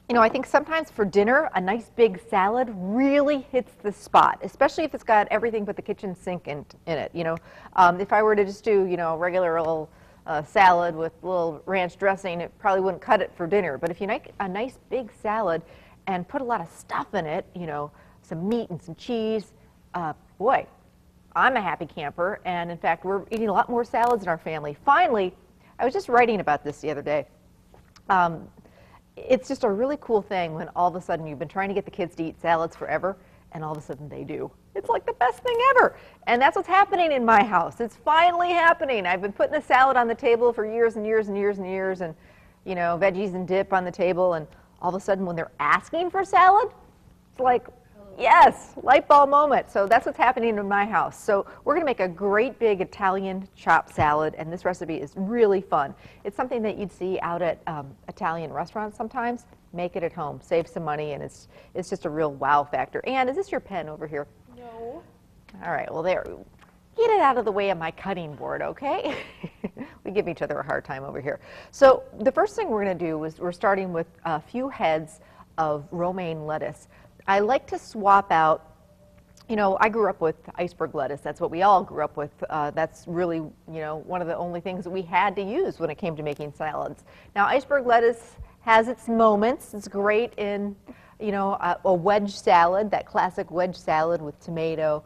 You know, I think sometimes for dinner, a nice big salad really hits the spot, especially if it's got everything but the kitchen sink in it. You know, if I were to just do, you know, a regular little salad with a little ranch dressing, it probably wouldn't cut it for dinner. But if you make a nice big salad and put a lot of stuff in it, you know, some meat and some cheese, boy, I'm a happy camper. And in fact, we're eating a lot more salads in our family. Finally, I was just writing about this the other day. It's just a really cool thing when all of a sudden you've been trying to get the kids to eat salads forever, and all of a sudden they do. It's like the best thing ever. And that's what's happening in my house. It's finally happening. I've been putting a salad on the table for years and years and years and years, and, you know, veggies and dip on the table, and all of a sudden when they're asking for salad, it's like, yes, light bulb moment. So that's what's happening in my house. So we're going to make a great big Italian chopped salad, and this recipe is really fun. It's something that you'd see out at Italian restaurants sometimes. Make it at home, save some money, and it's just a real wow factor. Anne, is this your pen over here? No. All right, well, there. Get it out of the way of my cutting board, okay? We give each other a hard time over here. So the first thing we're going to do is we're starting with a few heads of romaine lettuce. I like to swap out, you know, I grew up with iceberg lettuce. That's what we all grew up with. That's really, you know, one of the only things that we had to use when it came to making salads. Now, iceberg lettuce has its moments. It's great in, you know, a wedge salad, that classic wedge salad with tomato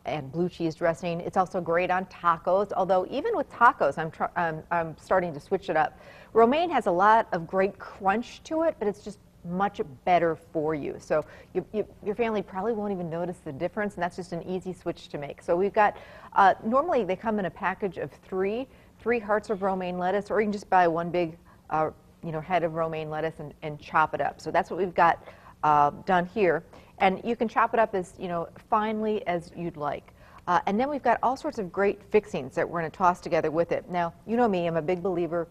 and blue cheese dressing. It's also great on tacos, although even with tacos, I'm starting to switch it up. Romaine has a lot of great crunch to it, but it's just much better for you. So your family probably won't even notice the difference, and that's just an easy switch to make. So we've got, normally they come in a package of three hearts of romaine lettuce, or you can just buy one big you know, head of romaine lettuce and chop it up. So that's what we've got done here. And you can chop it up as, you know, finely as you'd like. And then we've got all sorts of great fixings that we're going to toss together with it. Now, you know me, I'm a big believer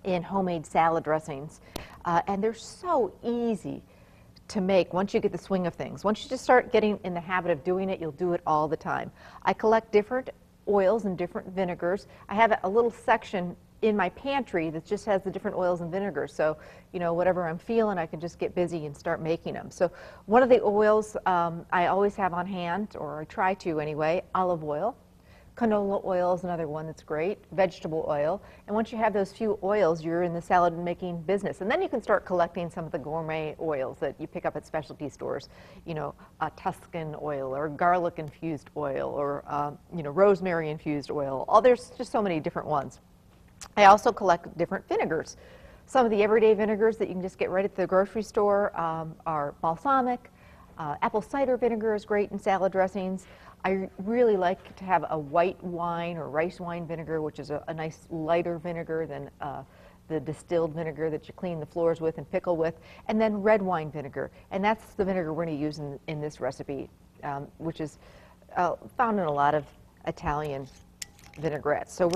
in homemade salad dressings, and they're so easy to make once you get the swing of things. Once you just start getting in the habit of doing it, you'll do it all the time. I collect different oils and different vinegars. I have a little section in my pantry that just has the different oils and vinegars. So, you know, whatever I'm feeling, I can just get busy and start making them. So one of the oils I always have on hand, or I try to anyway, olive oil. Canola oil is another one that's great, vegetable oil. And once you have those few oils, you're in the salad making business. And then you can start collecting some of the gourmet oils that you pick up at specialty stores, you know, Tuscan oil or garlic infused oil or, you know, rosemary infused oil. There's just so many different ones. I also collect different vinegars. Some of the everyday vinegars that you can just get right at the grocery store are balsamic. Apple cider vinegar is great in salad dressings. I really like to have a white wine or rice wine vinegar, which is a nice lighter vinegar than the distilled vinegar that you clean the floors with and pickle with, and then red wine vinegar. And that's the vinegar we're going to use in this recipe, which is found in a lot of Italian vinaigrettes. So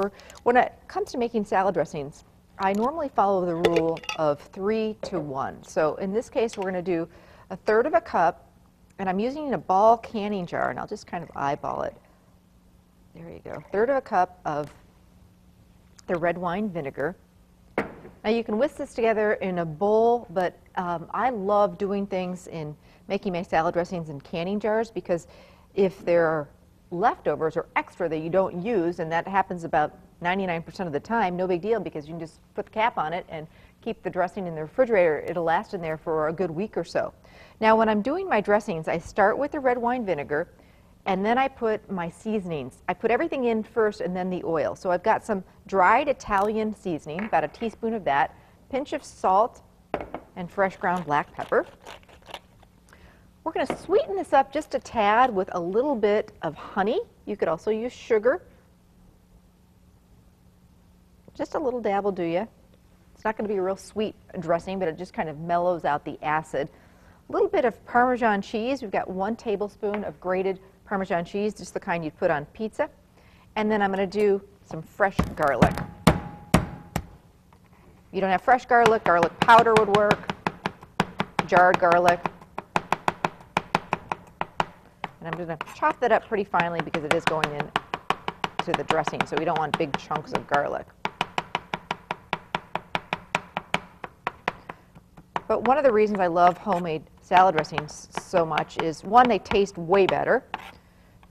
when it comes to making salad dressings, I normally follow the rule of 3 to 1. So in this case, we're going to do 1/3 of a cup. And I'm using a ball canning jar, and I'll just kind of eyeball it. There you go. 1/3 of a cup of the red wine vinegar. Now you can whisk this together in a bowl, but I love doing things in making my salad dressings in canning jars, because if there are leftovers or extra that you don't use, and that happens about 99% of the time, no big deal, because you can just put the cap on it and keep the dressing in the refrigerator. It'll last in there for a good week or so. Now, when I'm doing my dressings, I start with the red wine vinegar, and then I put my seasonings. I put everything in first and then the oil. So I've got some dried Italian seasoning, about a teaspoon of that, pinch of salt, and fresh ground black pepper. We're going to sweeten this up just a tad with a little bit of honey. You could also use sugar. Just a little dab will do you. It's not going to be a real sweet dressing, but it just kind of mellows out the acid. A little bit of Parmesan cheese. We've got 1 tablespoon of grated Parmesan cheese, just the kind you'd put on pizza. And then I'm going to do some fresh garlic. If you don't have fresh garlic, garlic powder would work, jarred garlic. And I'm going to chop that up pretty finely because it is going in to the dressing, so we don't want big chunks of garlic. But one of the reasons I love homemade salad dressings so much is, one, they taste way better.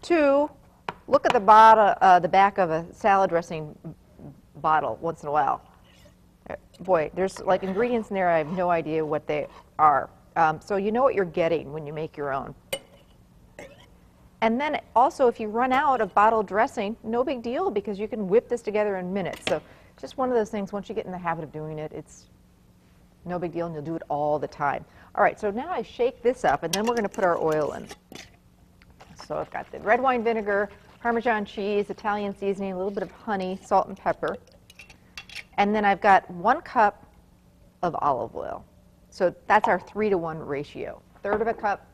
Two, look at the back of a salad dressing bottle once in a while. Boy, there's like ingredients in there I have no idea what they are. So you know what you're getting when you make your own. And then also, if you run out of bottled dressing, no big deal, because you can whip this together in minutes. So just one of those things, once you get in the habit of doing it, it's no big deal, and you'll do it all the time. All right, so now I shake this up, and then we're going to put our oil in. So I've got the red wine vinegar, Parmesan cheese, Italian seasoning, a little bit of honey, salt and pepper. And then I've got 1 cup of olive oil. So that's our 3-to-1 ratio. 1/3 of a cup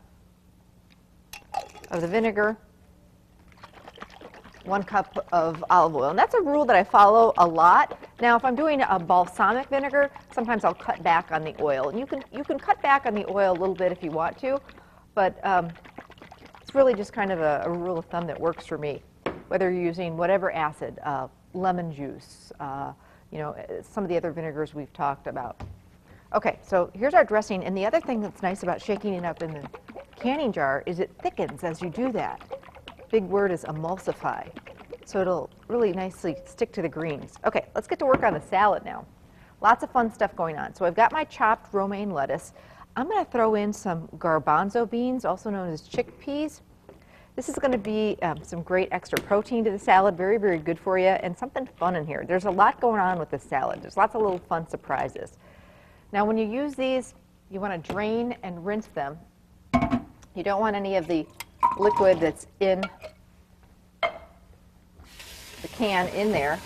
of the vinegar, 1 cup of olive oil. And that's a rule that I follow a lot. Now, if I'm doing a balsamic vinegar, sometimes I'll cut back on the oil. And you can cut back on the oil a little bit if you want to, but it's really just kind of a rule of thumb that works for me. Whether you're using whatever acid, lemon juice, you know, some of the other vinegars we've talked about. Okay, so here's our dressing, and the other thing that's nice about shaking it up in the canning jar is it thickens as you do that. Big word is emulsify, so it'll really nicely stick to the greens. Okay, let's get to work on the salad now. Lots of fun stuff going on. So I've got my chopped romaine lettuce. I'm going to throw in some garbanzo beans, also known as chickpeas. This is going to be some great extra protein to the salad, very, very good for you, and something fun in here. There's a lot going on with this salad. There's lots of little fun surprises. Now, when you use these, you want to drain and rinse them. You don't want any of the liquid that's in the can in there.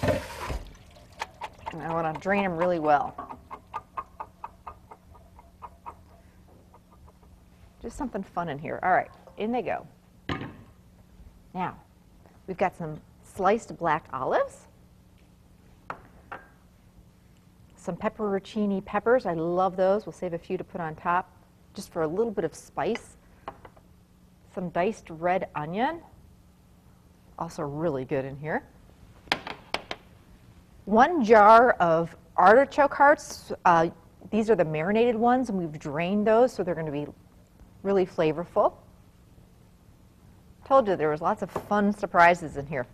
And I want to drain them really well. Just something fun in here. All right, in they go. Now, we've got some sliced black olives, some pepperoncini peppers. I love those. We'll save a few to put on top just for a little bit of spice. Some diced red onion, also really good in here. 1 jar of artichoke hearts. These are the marinated ones, and we've drained those, so they're going to be really flavorful. Told you there was lots of fun surprises in here.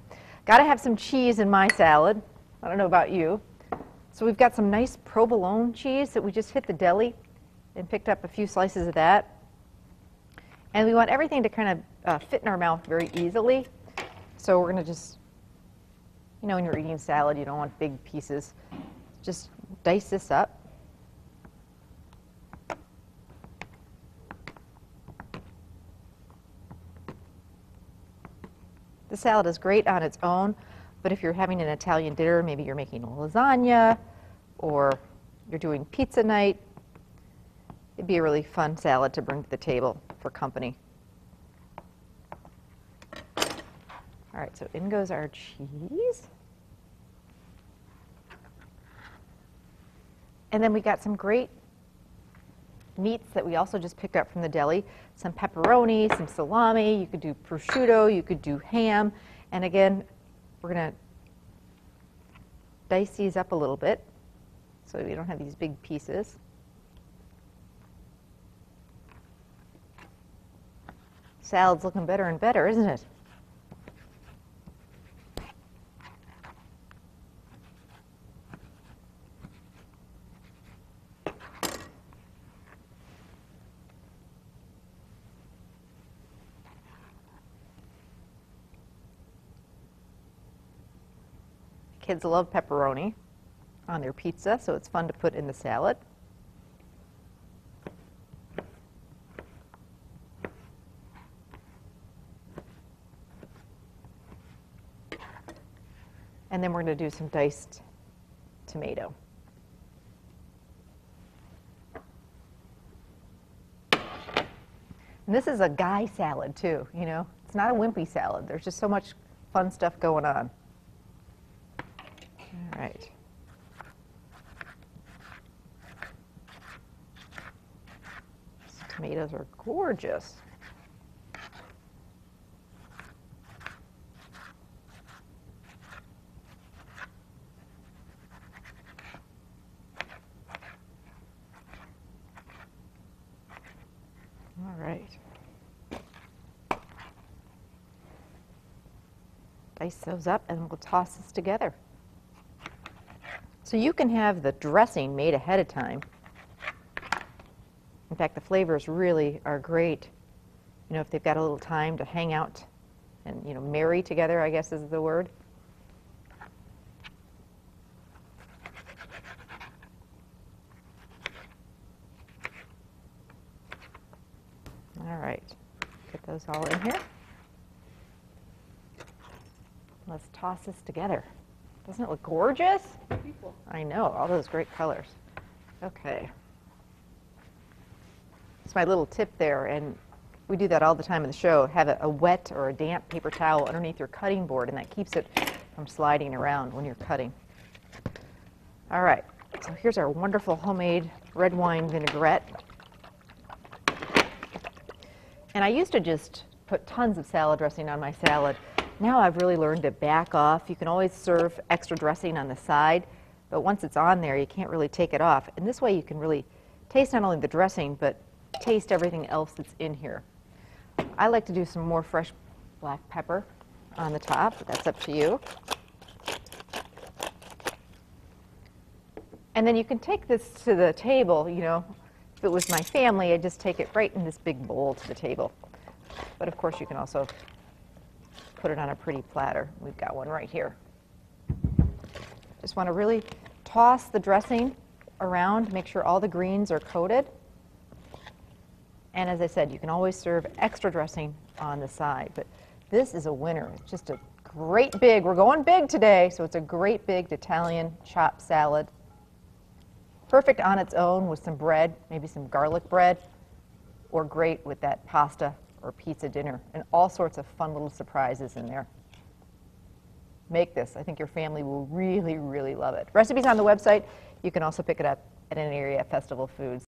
Got to have some cheese in my salad. I don't know about you. So we've got some nice provolone cheese that we just hit the deli and picked up a few slices of that. And we want everything to kind of fit in our mouth very easily. So we're going to just, you know, when you're eating salad, you don't want big pieces. Just dice this up. The salad is great on its own, but if you're having an Italian dinner, maybe you're making a lasagna or you're doing pizza night, it'd be a really fun salad to bring to the table for company. All right, so in goes our cheese. And then we got some great meats that we also just picked up from the deli. Some pepperoni, some salami, you could do prosciutto, you could do ham. And again, we're going to dice these up a little bit so we don't have these big pieces. Salad's looking better and better, isn't it? Kids love pepperoni on their pizza, so it's fun to put in the salad. And then we're going to do some diced tomato. And this is a guy salad too, you know. It's not a wimpy salad. There's just so much fun stuff going on. All right. These tomatoes are gorgeous. right. Dice those up and we'll toss this together. So you can have the dressing made ahead of time. In fact, the flavors really are great, you know, if they've got a little time to hang out and, you know, marry together, I guess is the word. All right, get those all in here. Let's toss this together. Doesn't it look gorgeous? Beautiful. I know, all those great colors. Okay. It's my little tip there, and we do that all the time in the show. Have a wet or a damp paper towel underneath your cutting board, and that keeps it from sliding around when you're cutting. All right, so here's our wonderful homemade red wine vinaigrette. And I used to just put tons of salad dressing on my salad. Now I've really learned to back off. You can always serve extra dressing on the side, but once it's on there, you can't really take it off. And this way you can really taste not only the dressing, but taste everything else that's in here. I like to do some more fresh black pepper on the top, but that's up to you. And then you can take this to the table, you know. If it was my family, I'd just take it right in this big bowl to the table. But of course, you can also put it on a pretty platter. We've got one right here. Just want to really toss the dressing around, make sure all the greens are coated. And as I said, you can always serve extra dressing on the side. But this is a winner. It's just a great big, we're going big today, so it's a great big Italian chopped salad. Perfect on its own with some bread, maybe some garlic bread, or great with that pasta or pizza dinner, and all sorts of fun little surprises in there. Make this. I think your family will really, really love it. Recipes on the website. You can also pick it up at an area Festival Foods.